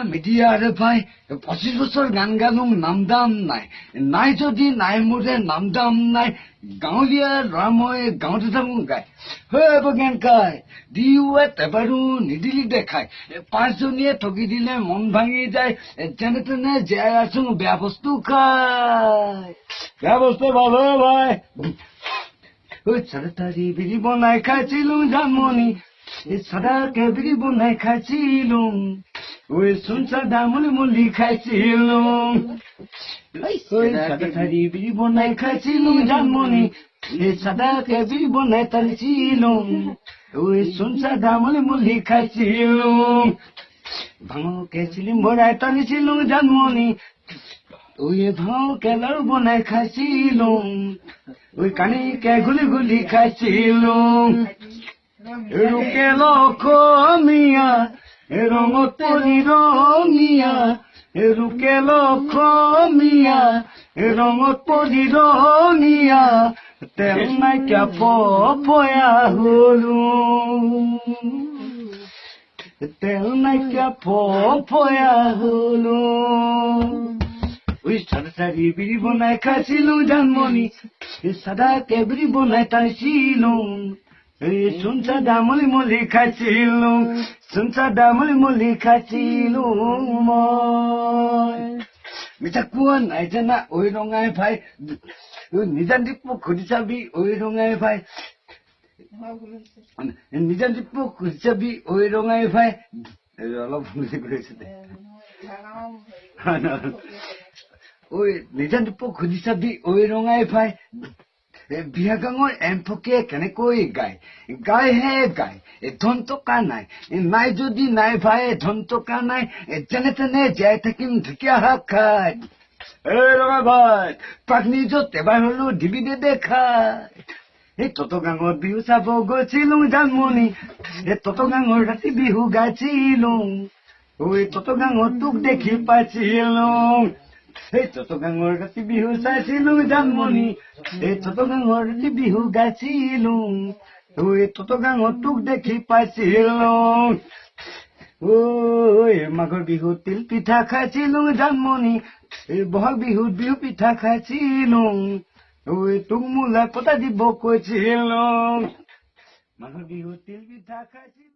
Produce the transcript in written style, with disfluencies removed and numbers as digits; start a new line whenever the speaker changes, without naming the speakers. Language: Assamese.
মিডিয়াৰে ভাই 25 বছৰ গান গালো নাম দাম নাই নাই যদি নাই মোৰে নাম দাম নাই গাঁৱলীয়া ল'ৰা মই গাঁৱতে থাকো গাই গান গাই দিওৱে তেবাৰো নিদিলি দেখাই পাঁচজনীয়ে ঠগি দিলে মন ভাঙি যায় যেনে তেনে জীয়াই আছো বেয়া বস্তু খাই বেয়া বস্তু ভালো ভাই চাৰতাৰি বিৰি বনাই খাইছিলো জানমণি সাদাকে বিৰি বনাই খাইছিলো শুনছা দামলি মুলি খাইছিলো চাৰতাৰি বিৰি বনাই খাইছিলো জানমণি সাদাকে বিৰি বনাই টানিছিলো শুনছা দামলি মুলি খাইছিলো ভাঙকে চিলিম ভৰাই টানিছিলো জানমণি ভাঙকে লাৰু বনাই খাইছিলো কানিকে গুলি গুলি খাইছিলো রুকেল খমিয়া রঙত পরি রঙিয়া রুকেল খমিয়া রঙত পরি রঙিয়া তেল নাইকা পয়া হলু তেল নাইকা পয়া হলু সারি বিড়ি বনাই খাইছিলো জানমণি সাদাকে বিড়ি বনাই টানিছিলো শুনছা দামলি মলি খাইছিলো শুনছা দামলি মলি খাইছিলো মই মিঠা কোৱা নাই জানা ঐ ৰঙাই ভাই নিজা দীপ খুদি চাবি ঐ ৰঙাই ভাই নিজা দীপ খুদি চাবি ঐ ৰঙাই ভাই অলপ ভুলি কৰিছে দে ঐ নিজা দীপ খুদি চাবি ঐ ৰঙাই ভাই বিয়া গাঙৰ এমফকে কেনেকৈ গায় গায় হে গায় ধন টকা নাই নাই যদি নাই ভাই ধন টকা নাই যেনে তেনে জীয়াই থাকিম ঢেকীয়া শাক খাই ৰঙা ভাই তাক নিজত এবাৰ হলো দিবি দে দেখাই তত গাঙৰ বিহু চাব গৈছিলো জানমণি তত গাঙৰ ৰাতি বিহু গাইছিলো তত গাঙৰ তোক দেখি পাইছিলো তত গাঙৰ ৰাতি বিহু চাইছিলো জানমণি তত গাঙৰ ৰাতি বিহু গাইছিলো তত গাঙৰ তোক দেখি পাইছিলো মাঘৰ বিহুত তিল পিঠা খাইছিলো জানমণি বহাগ বিহুত বিহু পিঠা খাইছিলো তোক মোলৈ পতা দিব কৈছিলো মাঘৰ বিহুত তিল পিঠা খাইছিলো